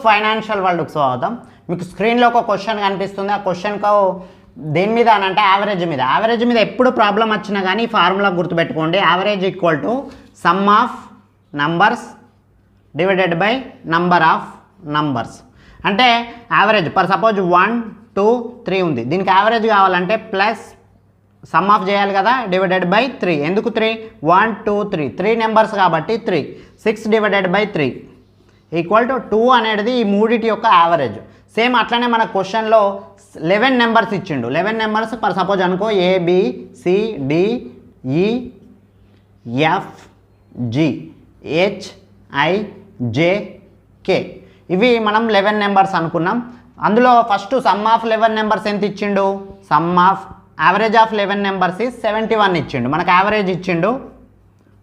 Financial వరల్డ్కి స్వాగతం. మీకు స్క్రీన్లో ఒక క్వశ్చన్ కనిపిస్తుంది. ఆ క్వశ్చన్కు దేని మీద అని అంటే యావరేజ్ మీద ఎప్పుడు ప్రాబ్లం వచ్చినా కానీ ఫార్ములా గుర్తుపెట్టుకోండి. Average equal to some of numbers divided by number of numbers. అంటే యావరేజ్ ఫర్ సపోజ్ 1 2 3 ఉంది. దీనికి యావరేజ్ కావాలంటే ప్లస్ సమ్ ఆఫ్ చేయాలి కదా, డివైడెడ్ బై 3. ఎందుకు 3? 1 2 3 నెంబర్స్ కాబట్టి 3. 6 డివైడెడ్ బై 3 ఈక్వల్ టు 2 అనేది ఈ మూడిటి యొక్క యావరేజ్. సేమ్ అట్లనే మన క్వశ్చన్లో 11 నెంబర్స్ ఇచ్చిండు. 11 నెంబర్స్ ఫర్ సపోజ్ అనుకో ABCDEFGHIJK ఇవి మనం 11 నెంబర్స్ అనుకున్నాం. అందులో ఫస్ట్ సమ్ ఆఫ్ 11 నెంబర్స్ ఎంత ఇచ్చిండు? Some of average of 11 numbers is 71 ఇచ్చిండు. మనకు యావరేజ్ ఇచ్చిండు,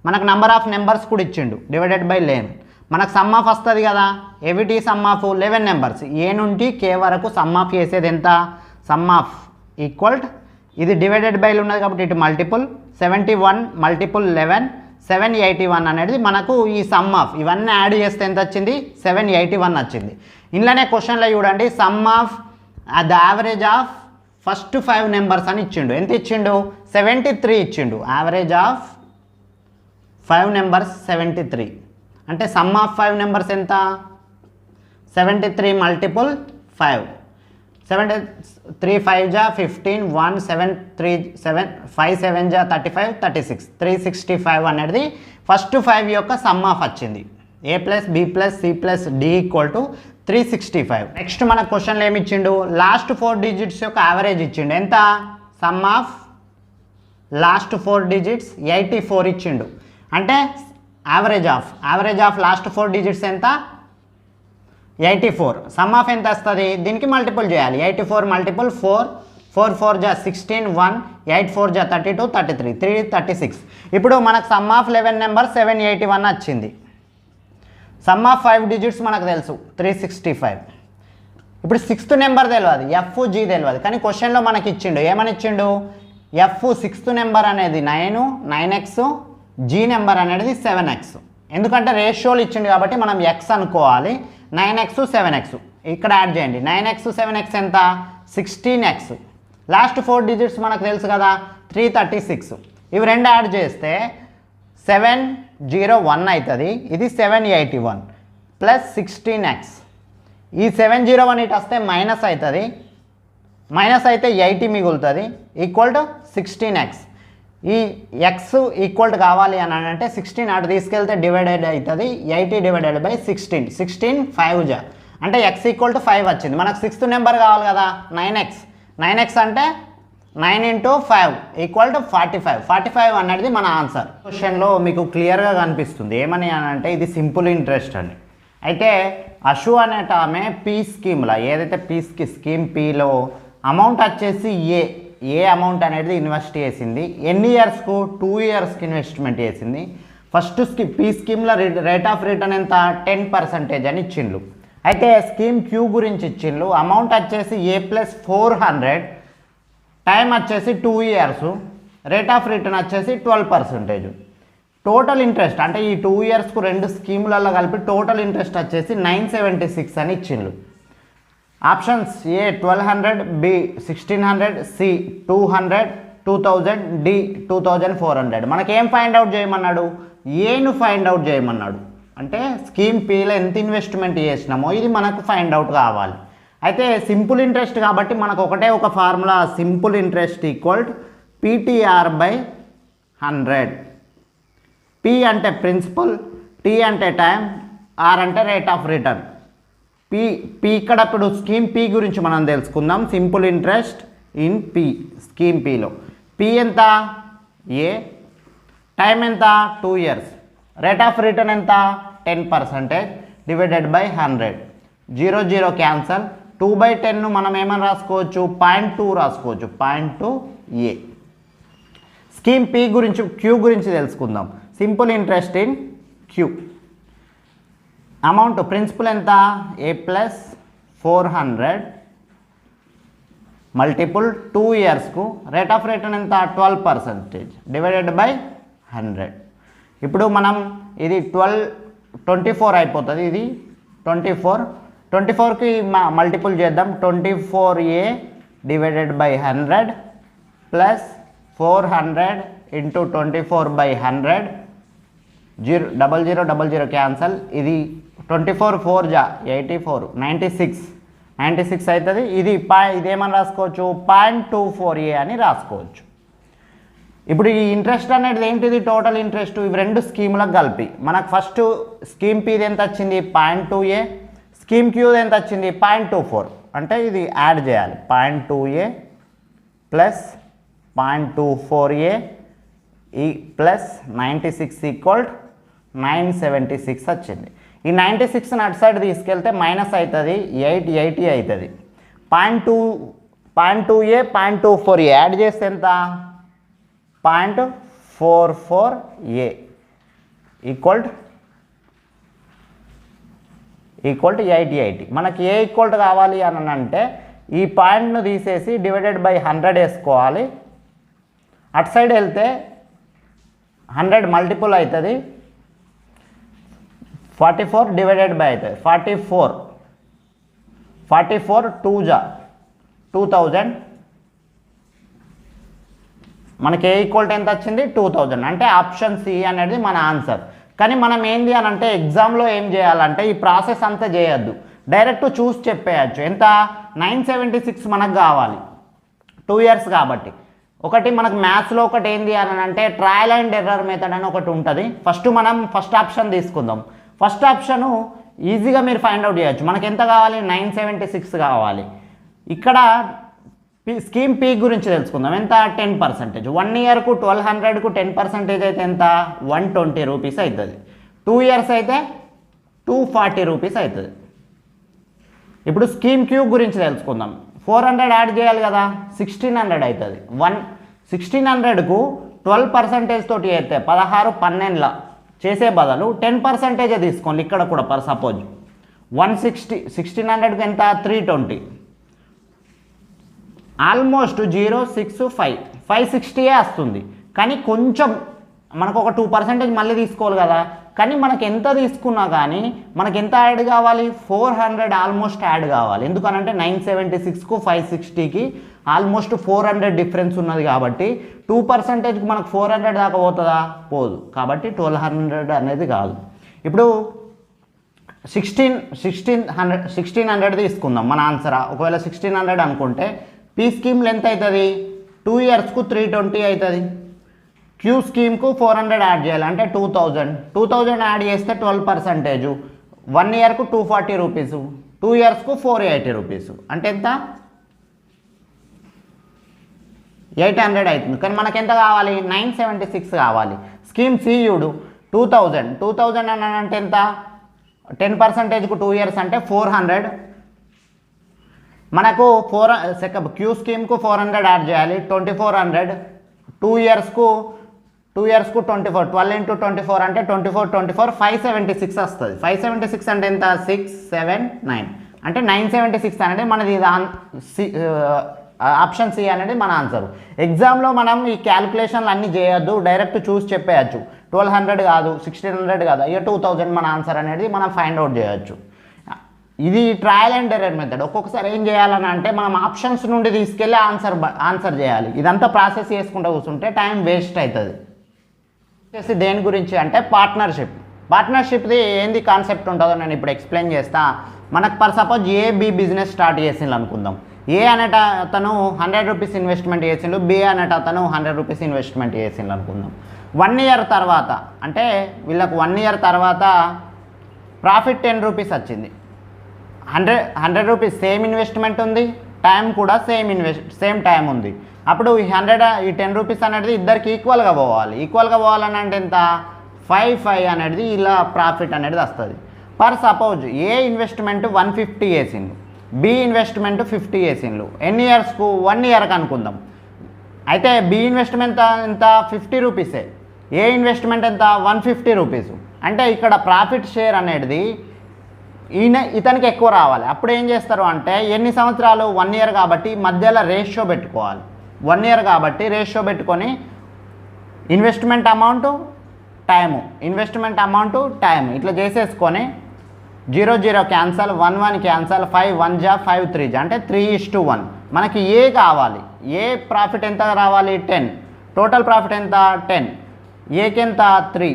మనకు నెంబర్ ఆఫ్ నెంబర్స్ కూడా ఇచ్చిండు డివైడెడ్ బై 11. మనకు సమ్ ఆఫ్ వస్తుంది కదా, ఏవిటి సమ్ ఆఫ్ 11 నెంబర్స్ ఏ నుండి కే వరకు సమ్ ఆఫ్ చేసేది ఎంత? సమ్ ఆఫ్ ఈక్వల్ ఇది డివైడెడ్ బైలు ఉన్నది కాబట్టి ఇటు మల్టిపుల్ 71 మల్టిపుల్ 11 781 అనేది మనకు ఈ సమ్ ఆఫ్ ఇవన్నీ యాడ్ చేస్తే ఎంత వచ్చింది? 781 వచ్చింది. ఇంట్లోనే క్వశ్చన్లో చూడండి some of the average of first 5 numbers అని ఇచ్చిండు. ఎంత ఇచ్చిండు? 73 ఇచ్చిండు. యావరేజ్ ఆఫ్ 5 నెంబర్స్ 73 అంటే సమ్ ఆఫ్ 5 నెంబర్స్ ఎంత? 73 మల్టిపుల్ 5 73 5 జా 15 1 7 3 7 5 7 జా 35 36 365 అనేది ఫస్ట్ 5 యొక్క సమ్ ఆఫ్ వచ్చింది. A plus B plus C plus D equal to 365. Next మన క్వశ్చన్లో ఏమి ఇచ్చిండు? లాస్ట్ 4 డిజిట్స్ యొక్క యావరేజ్ ఇచ్చిండు. ఎంత? సమ్ ఆఫ్ లాస్ట్ 4 డిజిట్స్ 84 ఇచ్చిండు. అంటే యావరేజ్ ఆఫ్ లాస్ట్ 4 డిజిట్స్ ఎంత? 84. సమ్ ఆఫ్ ఎంత వస్తుంది? దీనికి మల్టిపుల్ చేయాలి. 84 మల్టిపుల్ 4 4 4 జా 16 1 8 4 జా 32 33 336. ఇప్పుడు మనకు సమ్ ఆఫ్ 11 నెంబర్ 781 వచ్చింది. సమ్ ఆఫ్ 5 డిజిట్స్ మనకు తెలుసు 365. ఇప్పుడు 6th నెంబర్ తెలియదు, FG తెలియదు. కానీ క్వశ్చన్లో మనకి ఇచ్చిండు. ఏమని ఇచ్చిండు? F 6th నెంబర్ అనేది 9x, G నెంబర్ అనేది 7x. ఎందుకంటే రేషియోలు ఇచ్చిండు కాబట్టి మనం x అనుకోవాలి. 9x 7x ఇక్కడ యాడ్ చేయండి. 9x 7x ఎంత? 16x. లాస్ట్ 4 డిజిట్స్ మనకు తెలుసు కదా 336. ఇవి రెండు యాడ్ చేస్తే 701 అవుతుంది. ఇది 781 ప్లస్ 16x. ఈ 701 ఇటు వస్తే మైనస్ అవుతుంది. మైనస్ అయితే 80 మిగులుతుంది ఈక్వల్ టు 16x. ఈ ఎక్స్ ఈక్వల్ కావాలి అని అంటే 16 అటు తీసుకెళ్తే డివైడెడ్ అవుతుంది. 80 డివైడెడ్ బై 16 5 జా అంటే ఎక్స్ ఈక్వల్ టు 5 వచ్చింది. మనకు 6th నెంబర్ కావాలి కదా 9x అంటే 9 × 5 ఈక్వల్ టు 45 అనేది మన ఆన్సర్. క్వశ్చన్లో మీకు క్లియర్గా కనిపిస్తుంది. ఏమని అని అంటే ఇది సింపుల్ ఇంట్రెస్ట్ అని. అయితే అషు అనేట ఆమె పీ స్కీమ్లో ఏదైతే స్కీమ్ పీలో అమౌంట్ వచ్చేసి ఏ అమౌంట్ అనేది ఇన్వెస్ట్ చేసింది. ఎన్ని ఇయర్స్కు? 2 ఇయర్స్కి ఇన్వెస్ట్మెంట్ చేసింది. ఫస్ట్ పీ స్కీమ్లో రేట్ ఆఫ్ రిటర్న్ ఎంత? 10% అని ఇచ్చిండ్రు. అయితే స్కీమ్ క్యూ గురించి ఇచ్చిండ్రు. అమౌంట్ వచ్చేసి A ప్లస్ 400, టైం వచ్చేసి 2 ఇయర్స్, రేట్ ఆఫ్ రిటర్న్ వచ్చేసి 12%. టోటల్ ఇంట్రెస్ట్ అంటే ఈ 2 ఇయర్స్కు 2 స్కీములలో కలిపి టోటల్ ఇంట్రెస్ట్ వచ్చేసి 976 అని ఇచ్చిండ్రు. Options A 1200, B 1600, C 200, 2000, D 2400. మనకేం ఫైండ్ అవుట్ చేయమన్నాడు? ఏను ఫైండ్ అవుట్ చేయమన్నాడు. అంటే స్కీమ్ పీలో ఎంత ఇన్వెస్ట్మెంట్ చేసినామో ఇది మనకు ఫైండ్ అవుట్ కావాలి. అయితే సింపుల్ ఇంట్రెస్ట్ కాబట్టి మనకు ఒకటే ఒక formula, simple interest equal PTR by 100. P అంటే ప్రిన్సిపల్, T అంటే టైం, R అంటే రేట్ ఆఫ్ రిటర్న్. పీ ఇక్కడ ఇప్పుడు స్కీమ్ పీ గురించి మనం తెలుసుకుందాం. Simple interest in P scheme పీలో పీ ఎంత? ఏ. టైం ఎంత? 2 ఇయర్స్. రేట్ ఆఫ్ రిటర్న్ ఎంత? 10% డివైడెడ్ బై 100. 0 0 క్యాన్సల్. 2/10 మనం ఏమని రాసుకోవచ్చు? 0.2 రాసుకోవచ్చు. 0.2 ఏ. స్కీమ్ పీ గురించి క్యూ గురించి తెలుసుకుందాం. Simple interest in Q amount principal ఎంత? A ప్లస్ 400 మల్టిపుల్ 2 ఇయర్స్కు రేట్ ఆఫ్ రిటర్న్ ఎంత? 12% డివైడెడ్ బై 100. ఇప్పుడు మనం ఇది 24 అయిపోతుంది. ఇది 24 24కి మల్టిపుల్ చేద్దాం. 24A divided by 100 plus 400 into 24/100. 0 cancel. ఇది 24 4 జా 84 96 అవుతుంది. ఇదేమని రాసుకోవచ్చు, 0.24A అని రాసుకోవచ్చు. ఇప్పుడు ఈ ఇంట్రెస్ట్ అనేది ఏంటిది, టోటల్ ఇంట్రెస్ట్ ఇవి రెండు స్కీములకు కలిపి మనకు ఫస్ట్ స్కీమ్ పీది ఎంత వచ్చింది 0.2A, స్కీమ్ క్యూది ఎంత వచ్చింది 0.24. అంటే ఇది యాడ్ చేయాలి. 0.2A plus 0.24A plus 96 equal 976 వచ్చింది. ఈ 96ని అటు సైడ్ తీసుకెళ్తే మైనస్ అవుతుంది, 880 అవుతుంది. 0.2A 0.24A యాడ్ చేస్తే ఎంత 0.44A ఈక్వల్ టు 80. మనకి ఏ ఈక్వల్ కావాలి అని అంటే ఈ పాయింట్ను తీసేసి డివైడెడ్ బై 100 వేసుకోవాలి. అటు సైడ్ వెళ్తే 100 మల్టిపుల్ అవుతుంది, 44 డివైడెడ్ బై అవుతుంది 44 2 జా 2000. మనకి ఏ ఈక్వల్ ఎంత వచ్చింది 2000. అంటే ఆప్షన్ సి అనేది మన ఆన్సర్. కానీ మనం ఏంది అని అంటే ఎగ్జామ్లో ఏం చేయాలంటే ఈ ప్రాసెస్ అంతా చేయొద్దు, డైరెక్ట్ చూసి చెప్పేయచ్చు. ఎంత 976 మనకు కావాలి 2 ఇయర్స్ కాబట్టి. ఒకటి మనకు మ్యాథ్స్లో ఒకటి ఏంది అని అంటే ట్రయల్ అండ్ ఎర్రర్ మెథడ్ అని ఒకటి ఉంటుంది. మనం ఫస్ట్ ఆప్షన్ తీసుకుందాం. ఫస్ట్ ఆప్షను ఈజీగా మీరు ఫైండ్ అవుట్ చేయొచ్చు. మనకి ఎంత కావాలి 976 కావాలి. ఇక్కడ స్కీమ్ పీ గురించి తెలుసుకుందాం. ఎంత 10%. 1 ఇయర్కు 1200కు 10% అయితే ఎంత 120 రూపీస్ అవుతుంది. 2 ఇయర్స్ అయితే 240 రూపీస్ అవుతుంది. ఇప్పుడు స్కీమ్ క్యూ గురించి తెలుసుకుందాం. 400 యాడ్ చేయాలి కదా 1600 అవుతుంది. 1600కు 12% తోటి అయితే 16 12 చేసే బదులు 10% తీసుకోండి. ఇక్కడ కూడా సపోజ్ 1600కి ఎంత 320, ఆల్మోస్ట్ 065 560 వస్తుంది. కానీ కొంచెం మనకు ఒక 2% మళ్ళీ తీసుకోవాలి కదా. కానీ మనకు ఎంత తీసుకున్నా కానీ మనకు ఎంత యాడ్ కావాలి 400 ఆల్మోస్ట్ యాడ్ కావాలి. ఎందుకనంటే 976కు 560కి ఆల్మోస్ట్ 400 డిఫరెన్స్ ఉన్నది కాబట్టి 2%కి మనకు 400 దాకా పోతుందా, పోదు. కాబట్టి 1200 అనేది కాదు. ఇప్పుడు 1600 తీసుకుందాం మన ఆన్సర్. ఒకవేళ 1600 అనుకుంటే పీ స్కీమ్లో ఎంత అవుతుంది 2 ఇయర్స్కు 320 అవుతుంది. క్యూ స్కీమ్కు 400 యాడ్ చేయాలి అంటే 2000 యాడ్ చేస్తే 12%. 1 ఇయర్కు 240 రూపీస్, 2 ఇయర్స్కు 480 రూపీస్ అంటే ఎంత 800 అవుతుంది. కానీ మనకి ఎంత కావాలి 976 కావాలి. స్కీమ్ సి యూడు 2000 అని అంటే ఎంత 10%కు 2 ఇయర్స్ అంటే 400. మనకు క్యూ స్కీమ్కు 400 యాడ్ చేయాలి 2400. 2 ఇయర్స్కు 24 12 ఇంటూ 24 అంటే 24 576 వస్తుంది. 576 అంటే ఎంత 679 అంటే 976 అనేది మనది ఆప్షన్ సి అనేది మన ఆన్సర్. ఎగ్జామ్లో మనం ఈ క్యాలిక్యులేషన్లు అన్నీ చేయొద్దు, డైరెక్ట్ చూసి చెప్పేయచ్చు. 1200 కాదు 1600 కాదు, ఇక 2000 మన ఆన్సర్ అనేది మనం ఫైండ్ అవుట్ చేయొచ్చు. ఇది ట్రయల్ అండ్ ఎర్రర్ మెథడ్. ఒక్కొక్కసారి ఏం చేయాలని అంటే మనం ఆప్షన్స్ నుండి తీసుకెళ్ళి ఆన్సర్ చేయాలి. ఇదంతా ప్రాసెస్ చేసుకుంటూ కూర్చుంటే టైం వేస్ట్ అవుతుంది. దేని గురించి అంటే పార్ట్నర్షిప్ది ఏంది కాన్సెప్ట్ ఉంటుందో నేను ఇప్పుడు ఎక్స్ప్లెయిన్ చేస్తా. మనకు సపోజ్ బి బిజినెస్ స్టార్ట్ చేసిండు అనుకుందాం. ఏ అనేట అతను 100 రూపీస్ ఇన్వెస్ట్మెంట్ చేసిండు, బి అనేట అతను 100 రూపీస్ ఇన్వెస్ట్మెంట్ చేసిండు అనుకుందాం. 1 ఇయర్ తర్వాత అంటే వీళ్ళకు 1 ఇయర్ తర్వాత ప్రాఫిట్ 10 రూపీస్ వచ్చింది. 100 రూపీస్ సేమ్ ఇన్వెస్ట్మెంట్ ఉంది, టైం కూడా సేమ్ టైం ఉంది. అప్పుడు ఈ 10 రూపీస్ అనేది ఇద్దరికి ఈక్వల్గా పోవాలని అంటే ఎంత 5 అనేది ఇలా ప్రాఫిట్ అనేది వస్తుంది. సపోజ్ ఏ ఇన్వెస్ట్మెంట్ 150 వేసిండు, బి ఇన్వెస్ట్మెంట్ 50 వేసిండు. ఎన్ని ఇయర్స్కు 1 ఇయర్కి అనుకుందాం. అయితే బి ఇన్వెస్ట్మెంట్ ఎంత 50 రూపీసే, ఏ ఇన్వెస్ట్మెంట్ ఎంత 150 రూపీస్. అంటే ఇక్కడ ప్రాఫిట్ షేర్ అనేది ఇతనికి ఎక్కువ రావాలి. అప్పుడు ఏం చేస్తారు అంటే ఎన్ని సంవత్సరాలు 1 ఇయర్ కాబట్టి మధ్యలో రేషియో పెట్టుకోవాలి. 1 ఇయర్ కాబట్టి రేషియో పెట్టుకొని ఇన్వెస్ట్మెంట్ అమౌంట్ టైము ఇట్లా చేసేసుకొని 0 0 క్యాన్సల్, 1 1 క్యాన్సల్, 5 1 జా 5 3 జా అంటే 3:1. మనకి ఏ కావాలి, ఏ ప్రాఫిట్ ఎంత రావాలి 10, టోటల్ ప్రాఫిట్ ఎంత 10, ఏకి ఎంత 3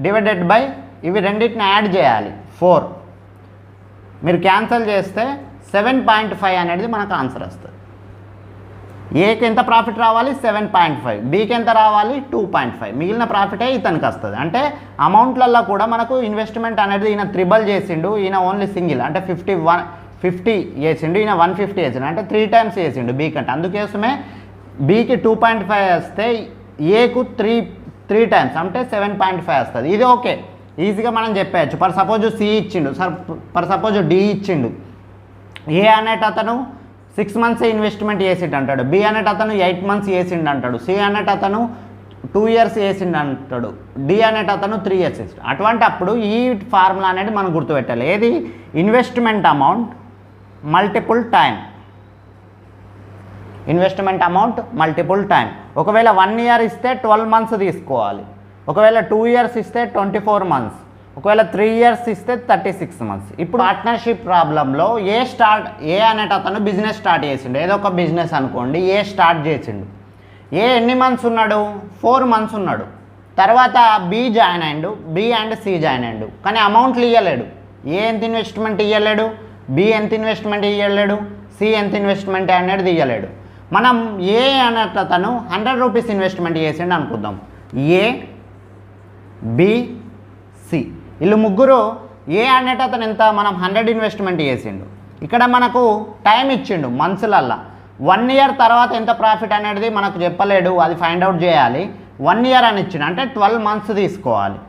డివైడెడ్ బై ఇవి రెండింటిని యాడ్ చేయాలి 4. మీరు క్యాన్సల్ చేస్తే 7.5 అనేది మనకు ఆన్సర్ వస్తుంది. ఏకి ఎంత ప్రాఫిట్ రావాలి 7.5, బీకి ఎంత రావాలి 2.5, మిగిలిన ప్రాఫిటే ఇతనికి వస్తుంది. అంటే అమౌంట్లలో కూడా మనకు ఇన్వెస్ట్మెంట్ అనేది ఈయన త్రిబల్ చేసిండు, ఈయన ఓన్లీ సింగిల్ అంటే 50 చేసిండు, ఈయన 150 చేసిండు అంటే 3 times చేసిండు బీ కంటే. అందుకోసమే బీకి 2.5 వస్తే ఏకు 3 times అంటే 7.5 వస్తుంది. ఇది ఓకే, ఈజీగా మనం చెప్పేయచ్చు. ఫర్ సపోజ్ సి ఇచ్చిండు, ఫర్ సపోజ్ డి ఇచ్చిండు. ఏ అనేట అతను 6 months ఇన్వెస్ట్మెంట్ చేసిండు అంటాడు, బి అనేట అతను 8 months చేసిండు అంటాడు, సి అనేట అతను 2 years చేసిండు అంటాడు, డి అనేట అతను 3 years చేసిండు. అటువంటి అప్పుడు ఈ ఫార్ములా అనేది మనం గుర్తుపెట్టాలి. ఏది investment amount multiple time, investment amount multiple time. ఒకవేళ 1 year ఇస్తే 12 months తీసుకోవాలి, ఒకవేళ 2 years ఇస్తే 24 months, ఒకవేళ 3 years ఇస్తే 36 months. ఇప్పుడు పార్ట్నర్షిప్ ప్రాబ్లంలో ఏ అనేట అతను బిజినెస్ స్టార్ట్ చేసిండు, ఏదో ఒక బిజినెస్ అనుకోండి, ఏ స్టార్ట్ చేసిండు. ఏ ఎన్ని మంత్స్ ఉన్నాడు 4 months ఉన్నాడు. తర్వాత బి జాయిన్ అయ్యిండు, బి అండ్ సి జాయిన్ అయ్యిండు, కానీ అమౌంట్లు ఇవ్వలేడు. ఏ ఎంత ఇన్వెస్ట్మెంట్ ఇవ్వలేడు, బి ఎంత ఇన్వెస్ట్మెంట్ ఇవ్వలేడు, సి ఎంత ఇన్వెస్ట్మెంట్ అనేది ఇవ్వలేడు. మనం ఏ అనేట అతను 100 rupees ఇన్వెస్ట్మెంట్ చేసిండు అనుకుందాం. ఏ బి సి వీళ్ళు ముగ్గురు, ఏ అనేట అతను ఎంత మనం 100 ఇన్వెస్ట్మెంట్ చేసిండు. ఇక్కడ మనకు టైం ఇచ్చిండు మంత్స్లల్లా. 1 year తర్వాత ఎంత ప్రాఫిట్ అనేది మనకు చెప్పలేడు, అది ఫైండ్ అవుట్ చేయాలి. 1 year అని ఇచ్చిండు అంటే 12 months తీసుకోవాలి.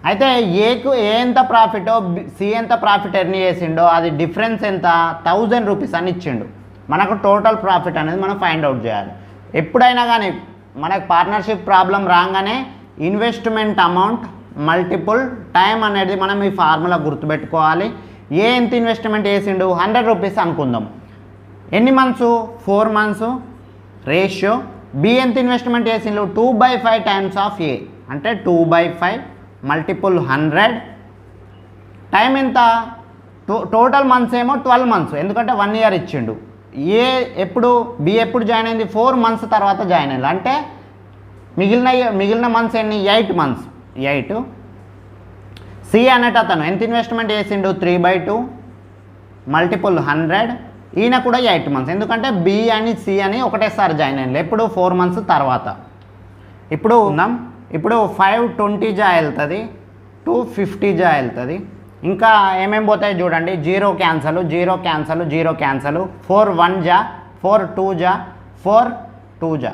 అయితే ఏకు ఏ ఎంత ప్రాఫిటో సి ఎంత ప్రాఫిట్ ఎర్న్ చేసిండో అది డిఫరెన్స్ ఎంత 1000 rupees అని ఇచ్చిండు. మనకు టోటల్ ప్రాఫిట్ అనేది మనం ఫైండ్ అవుట్ చేయాలి. ఎప్పుడైనా కానీ మనకు పార్ట్నర్షిప్ ప్రాబ్లం రాగానే ఇన్వెస్ట్మెంట్ అమౌంట్ మల్టిపుల్ టైం అనేది మనం ఈ ఫార్ములా గుర్తుపెట్టుకోవాలి. ఏ ఎంత ఇన్వెస్ట్మెంట్ చేసిండు 100 rupees అనుకుందాం. ఎన్ని మంత్స్ 4 months రేషియో. బి ఎంత ఇన్వెస్ట్మెంట్ చేసిండు 2/5 times ఆఫ్ ఏ అంటే 2/5 మల్టిపుల్ 100. టైం ఎంత టోటల్ మంత్స్ ఏమో 12 months, ఎందుకంటే 1 year ఇచ్చిండు. ఏ ఎప్పుడు బి ఎప్పుడు జాయిన్ అయింది 4 months తర్వాత జాయిన్ అయింది అంటే మిగిలిన మంత్స్ ఎన్ని 8 months 8. సి అనేట అతను ఎంత ఇన్వెస్ట్మెంట్ చేసిండు 3/2 మల్టిపుల్ 100. ఈయన కూడా 8 months, ఎందుకంటే బి అని సి అని ఒకటేసారి జాయిన్ అయింది ఎప్పుడు 4 months తర్వాత. ఇప్పుడు 520 జా వెళ్తుంది, 250 జా వెళ్తుంది. ఇంకా ఏమేమి పోతాయి చూడండి. 0 క్యాన్సల్, 0 క్యాన్సల్, 0 క్యాన్సల్, 4 1 జా, 4 2 జా, 4 2 జా.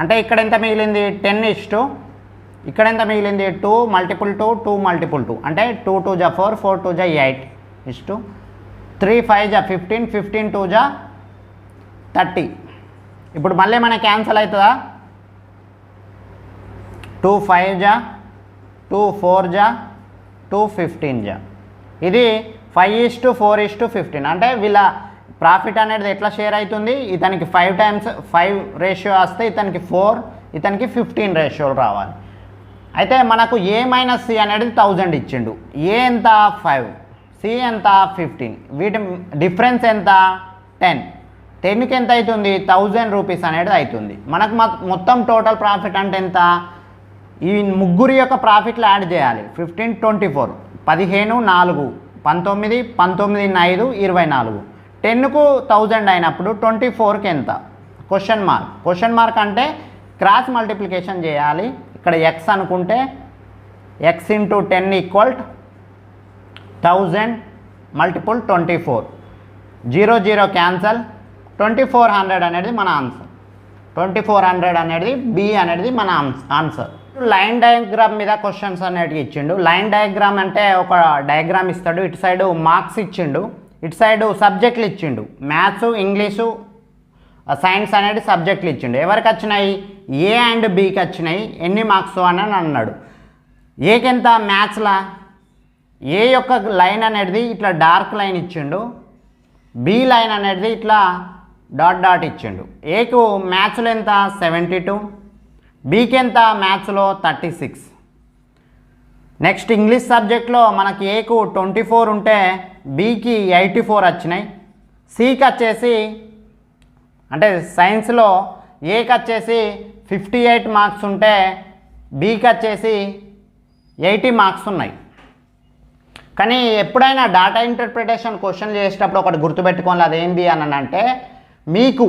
అంటే ఇక్కడ ఎంత మిగిలింది 10:, ఇక్కడ ఎంత మిగిలింది 2 multiple 2, 2 multiple 2 అంటే 2 2 జా 4, 4 2 జా 8:, 3 5 జా 15, 15 2 జా 30. ఇప్పుడు మళ్ళీ మన క్యాన్సల్ అవుతుందా 2 5 జా, 2 4 జా, 2 15 జా. ఇది 5:4:15 అంటే వీళ్ళ ప్రాఫిట్ అనేది ఎట్లా షేర్ అవుతుంది. ఇతనికి 5 times 5 రేషియో వస్తే ఇతనికి 4, ఇతనికి 15 రేషియోలు రావాలి. అయితే మనకు ఏ మైనస్ సి అనేది 1000 ఇచ్చిండు. ఏ ఎంత 5, సి ఎంత 15, వీటి డిఫరెన్స్ ఎంత 10. 10కి ఎంత అవుతుంది 1000 rupees అనేది అవుతుంది. మనకు మొత్తం టోటల్ ప్రాఫిట్ అంటే ఎంత, ఈ ముగ్గురి యొక్క ప్రాఫిట్లు యాడ్ చేయాలి. 15 24, 15 4, 19 19 5 24. 10కు 1000 అయినప్పుడు 24కి ఎంత క్వశ్చన్ మార్క్ అంటే క్రాస్ మల్టిప్లికేషన్ చేయాలి. ఇక్కడ ఎక్స్ అనుకుంటే ఎక్స్ ఇంటూ 10 = 1000 మల్టిపుల్ 24. 0 0 క్యాన్సల్, 2400 అనేది మన ఆన్సర్. 2400 అనేది బి అనేది మన ఆన్సర్. లైన్ డయాగ్రామ్ మీద క్వశ్చన్స్ అనేటివి ఇచ్చిండు. లైన్ డయాగ్రామ్ అంటే ఒక డయాగ్రామ్ ఇస్తాడు, ఇటు సైడు మార్క్స్ ఇచ్చిండు, ఇటు సైడు సబ్జెక్టులు ఇచ్చిండు. మ్యాథ్స్, ఇంగ్లీషు, సైన్స్ అనేది సబ్జెక్టులు ఇచ్చిండు. ఎవరికి వచ్చినాయి ఏ అండ్ బికి వచ్చినాయి, ఎన్ని మార్క్స్ అని అన్నాడు. ఏకి ఎంత మ్యాథ్స్లా ఏ యొక్క లైన్ అనేది ఇట్లా డార్క్ లైన్ ఇచ్చిండు, బి లైన్ అనేది ఇట్లా డాట్ డాట్ ఇచ్చిండు. ఏకు మ్యాథ్స్లో ఎంత 72, బీకి ఎంత మ్యాథ్స్లో 36. నెక్స్ట్ ఇంగ్లీష్ సబ్జెక్ట్లో మనకి ఏకు 24 ఉంటే బికి 84 వచ్చినాయి. సికి వచ్చేసి అంటే సైన్స్లో ఏకి వచ్చేసి 58 మార్క్స్ ఉంటే బికి వచ్చేసి 80 మార్క్స్ ఉన్నాయి. కానీ ఎప్పుడైనా డాటా ఇంటర్ప్రిటేషన్ క్వశ్చన్ చేసేటప్పుడు ఒకటి గుర్తుపెట్టుకోవాలి, అదేంటి అని అంటే మీకు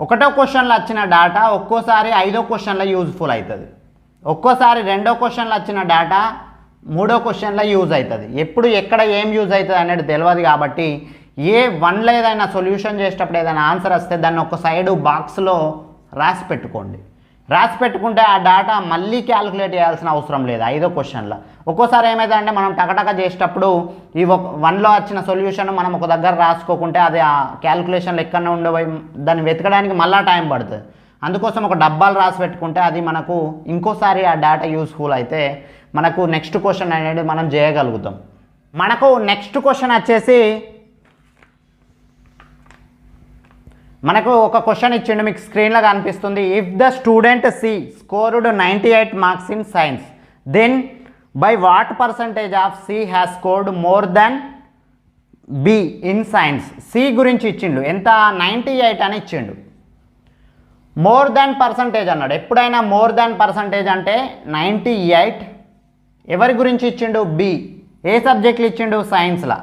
ఒకటో క్వశ్చన్లో వచ్చిన డాటా ఒక్కోసారి 5వ క్వశ్చన్లో యూజ్ఫుల్ అవుతుంది, ఒక్కోసారి 2వ క్వశ్చన్లో వచ్చిన డాటా 3వ క్వశ్చన్లో యూజ్ అవుతుంది. ఎప్పుడు ఎక్కడ ఏం యూజ్ అవుతుంది అనేది తెలియదు కాబట్టి ఏ 1లో ఏదైనా సొల్యూషన్ చేసేటప్పుడు ఏదైనా ఆన్సర్ వస్తే దాన్ని ఒక సైడు బాక్స్లో రాసి పెట్టుకోండి. రాసి పెట్టుకుంటే ఆ డాటా మళ్ళీ క్యాలిక్యులేట్ చేయాల్సిన అవసరం లేదు 5వ క్వశ్చన్లో. ఒక్కోసారి ఏమైందంటే మనం టకటక చేసేటప్పుడు ఈ 1లో వచ్చిన సొల్యూషన్ మనం ఒక దగ్గర రాసుకోకుంటే అది ఆ క్యాలిక్యులేషన్లు ఎక్కడనే ఉండబోయి దాన్ని వెతకడానికి మళ్ళీ టైం పడుతుంది. అందుకోసం ఒక డబ్బాలు రాసి పెట్టుకుంటే అది మనకు ఇంకోసారి ఆ డాటా యూస్ఫుల్ అయితే మనకు నెక్స్ట్ క్వశ్చన్ అనేది మనం చేయగలుగుతాం. మనకు నెక్స్ట్ క్వశ్చన్ వచ్చేసి మనకు ఒక క్వశ్చన్ ఇచ్చిండు, మీకు స్క్రీన్లో కనిపిస్తుంది. If the student C scored 98 marks in science, then by what percentage of C has scored more than B in science. C గురించి ఇచ్చిండు, ఎంత 98 అని ఇచ్చిండు. మోర్ దాన్ పర్సంటేజ్ అన్నాడు. ఎప్పుడైనా మోర్ దాన్ పర్సంటేజ్ అంటే 98 ఎవరి గురించి ఇచ్చిండు? బి. ఏ సబ్జెక్టులు ఇచ్చిండు? సైన్స్లో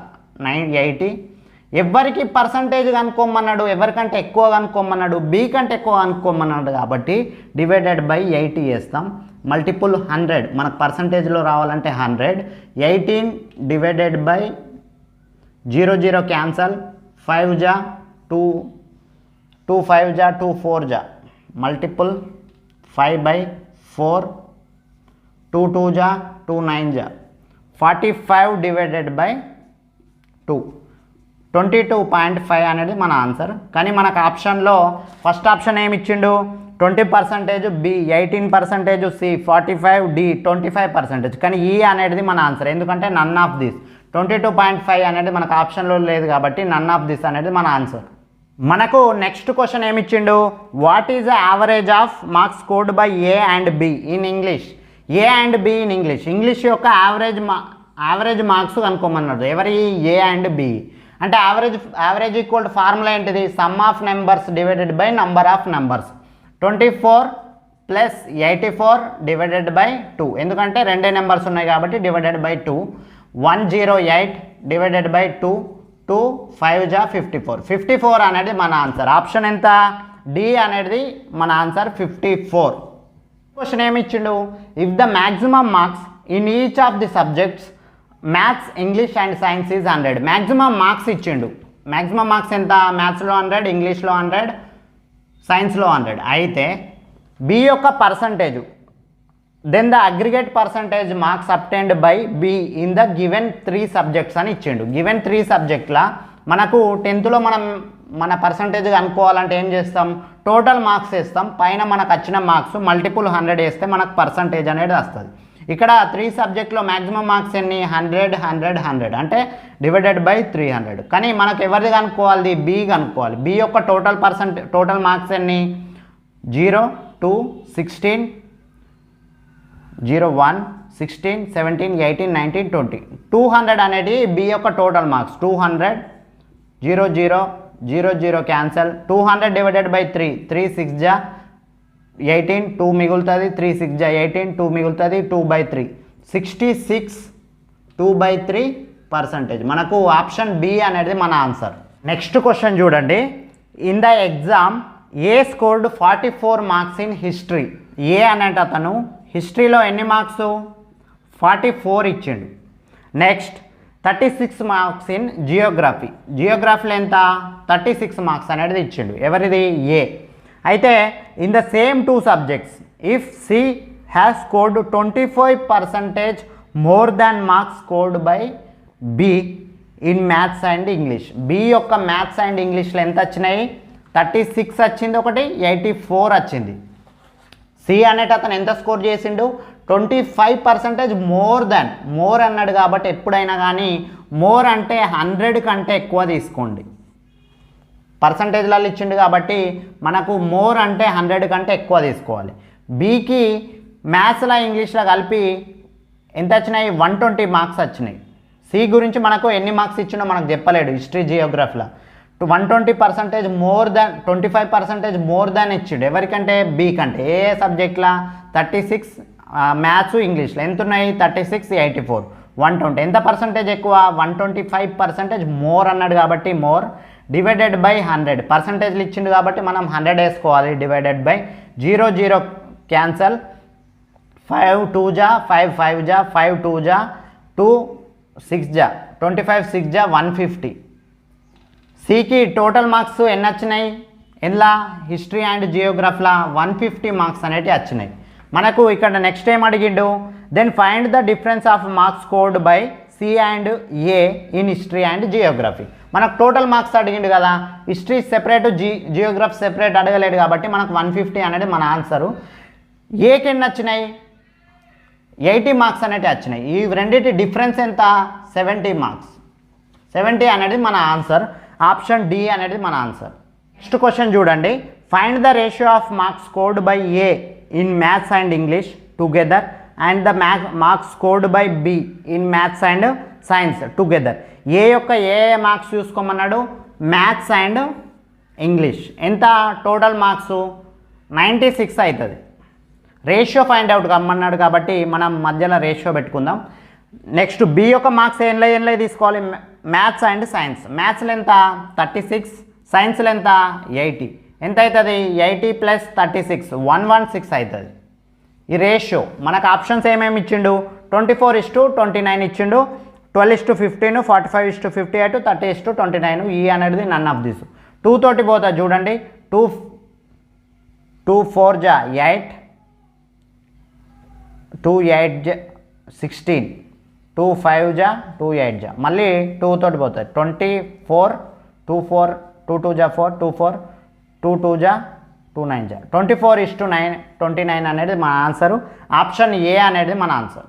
80. ఎవరికి పర్సంటేజ్ కనుక్కోమన్నాడు? ఎవరికంటే ఎక్కువ కనుక్కోమన్నాడు? బి కంటే ఎక్కువ కనుక్కోమన్నాడు కాబట్టి డివైడెడ్ బై 80 చేస్తాం. మల్టిపుల్ 100 మనకు పర్సంటేజ్లో రావాలంటే 100. 18 డివైడెడ్ బై 0 క్యాన్సల్, 5 జా 2, 2 5 జా 2 4 జా మల్టిపుల్ 5/4, 2 2 జా 2 9 జా 45 డివైడెడ్ బై 2, 22.5 అనేది మన ఆన్సర్. కానీ మనకు ఆప్షన్లో ఫస్ట్ ఆప్షన్ ఏమి ఇచ్చిండు? 20% బి, 18% సి, 45 డి, 25%. కానీ ఈ అనేది మన ఆన్సర్, ఎందుకంటే నన్ ఆఫ్ దిస్. 22.5 అనేది మనకు ఆప్షన్లో లేదు కాబట్టి నన్ ఆఫ్ దిస్ అనేది మన ఆన్సర్. మనకు నెక్స్ట్ క్వశ్చన్ ఏమి ఇచ్చిండు? What is the average of marks scored by A and B in English. A and B in English. English యొక్క యావరేజ్ మార్క్స్ కనుక్కోమన్నాడు. ఎవరి? A and B. అంటే యావరేజ్ ఈక్వల్ టు ఫార్ములా ఏంటిది? Sum of numbers divided by number of numbers. 24 plus 84 divided by 2, ఎందుకంటే రెండే numbers ఉన్నాయి కాబట్టి divided by 2. 108 divided by 2, 2 5 జా 54. 54 అనేది మన ఆన్సర్. ఆప్షన్ ఎంత? డి అనేది మన ఆన్సర్ 54. క్వశ్చన్ ఏమి ఇచ్చిండు? If the maximum marks in each of the subjects maths, English and science is 100. Maximum marks ఇచ్చిండు. మ్యాక్సిమం మార్క్స్ ఎంత? మ్యాథ్స్లో 100, ఇంగ్లీష్లో 100, సైన్స్లో 100. అయితే బి యొక్క percentage, then the aggregate percentage marks obtained by B in the given 3 subjects అని ఇచ్చిండు. Given 3 సబ్జెక్ట్ల మనకు 10th మనం మన పర్సంటేజ్ అనుకోవాలంటే ఏం చేస్తాం? టోటల్ మార్క్స్ వేస్తాం, పైన మనకు వచ్చిన మార్క్స్ మల్టిపుల్ 100 వేస్తే మనకు పర్సంటేజ్ అనేది వస్తుంది. ఇక్కడ 3 సబ్జెక్ట్లో మ్యాక్సిమం మార్క్స్ ఎన్ని? 100 100 100 అంటే డివైడెడ్ బై 300. కానీ మనకు ఎవరిది కనుక్కోవాలి? బి కనుక్కోవాలి. బి యొక్క టోటల్ మార్క్స్ ఎన్ని? 0 2 16 0 1 16 17 18 19 20. 200 అనేది బి యొక్క total marks. 200 0 0 0 0 cancel. 200 divided by 3, 3 6 జా 18, 2 మిగులుతుంది, 3 6 జా 18, 2 మిగులుతుంది, 2/3, 66 2/3%. మనకు ఆప్షన్ బి అనేది మన ఆన్సర్. నెక్స్ట్ క్వశ్చన్ చూడండి. In the exam A scored 44 marks in history. A అనేట అతను హిస్టరీలో ఎన్ని మార్క్స్? 44 ఇచ్చిండు. Next 36 marks in geography. జియోగ్రఫీలో ఎంత? 36 మార్క్స్ అనేది ఇచ్చిండు. ఎవరిది? ఏ. అయితే in the same 2 subjects if C has scored 25% more than marks scored by B in maths and English. B యొక్క మ్యాథ్స్ అండ్ ఇంగ్లీష్లో ఎంత వచ్చినాయి? 36 వచ్చింది ఒకటి, 84 వచ్చింది. సి అనేట అతను ఎంత స్కోర్ చేసిండు? 25% మోర్ అన్నాడు కాబట్టి ఎప్పుడైనా కానీ మోర్ అంటే 100 కంటే ఎక్కువ తీసుకోండి. పర్సంటేజ్లలో ఇచ్చిండు కాబట్టి మనకు మోర్ అంటే 100 కంటే ఎక్కువ తీసుకోవాలి. బీకి మ్యాథ్స్లో ఇంగ్లీష్లో కలిపి ఎంత వచ్చినాయి 120 మార్క్స్ వచ్చినాయి. సి గురించి మనకు ఎన్ని మార్క్స్ ఇచ్చినో మనకు చెప్పలేడు హిస్టరీ జియోగ్రఫీలో. 120% మోర్ దాన్ 25% మోర్ దాన్ ఇచ్చిండు. ఎవరికంటే బి కంటే. ఏ సబ్జెక్ట్లా 36 మ్యాథ్స్ ఇంగ్లీష్లో ఎంత ఉన్నాయి 36 84 120. ఎంత పర్సంటేజ్ ఎక్కువ 125% మోర్ అన్నాడు కాబట్టి మోర్ డివైడెడ్ బై 100 పర్సంటేజ్లు ఇచ్చిండు కాబట్టి మనం 100 వేసుకోవాలి. డివైడెడ్ బై 0 0 క్యాన్సల్ 5 2 జా 5 5 జా 5 2 జా 2 6 జా 25 6 జా 150. సికి టోటల్ మార్క్స్ ఎన్ని వచ్చినాయి ఇలా హిస్టరీ అండ్ జియోగ్రఫీలా 150 మార్క్స్ అనేవి వచ్చినాయి మనకు. ఇక్కడ నెక్స్ట్ ఏం అడిగిండు, then find the difference of marks scored by C and A in history and geography. మనకు టోటల్ మార్క్స్ అడిగిండు కదా, హిస్టరీ సెపరేట్ జియోగ్రఫీ సెపరేట్ అడగలేడు కాబట్టి మనకు 150 అనేది మన ఆన్సరు. ఏకి ఎన్ని వచ్చినాయి 80 మార్క్స్ అనేవి వచ్చినాయి. ఈ రెండింటి డిఫరెన్స్ ఎంత 70 మార్క్స్. 70 అనేది మన ఆన్సర్. ఆప్షన్ డి అనేది మన ఆన్సర్. నెక్స్ట్ క్వశ్చన్ చూడండి, find the ratio of marks scored by A in maths and English together and the marks scored by B in maths and science together. A యొక్క A marks చూసుకోమన్నాడు, maths and English ఎంత total marks 96 అవుతుంది. Ratio find out కమ్మన్నాడు కాబట్టి మనం మధ్యలో ratio పెట్టుకుందాం. Next B యొక్క marks ఏం తీసుకోవాలి, మ్యాథ్స్ అండ్ సైన్స్. మ్యాథ్స్లో ఎంత 36, సైన్స్లో ఎంత 80. ఎంత అవుతుంది 80 + 36 116 అవుతుంది. ఈ రేషియో మనకు ఆప్షన్స్ ఏమేమి ఇచ్చిండు 24:29 ఇచ్చిండు, 12:15, 45:58, 30:29. ఈ అనేది నన్ ఆఫ్ దిస్. 2 తోటి పోతా చూడండి, 2 4 జా 8, 2 8 జా 16, 2 5 జా 2 8 జా మళ్ళీ 2 తోటి పోతుంది 24, 2 4, 2 2 జా 4, 2 4, 2 2 జా 2 9 జా 24:29 అనేది మన ఆన్సరు. ఆప్షన్ ఏ అనేది మన ఆన్సర్.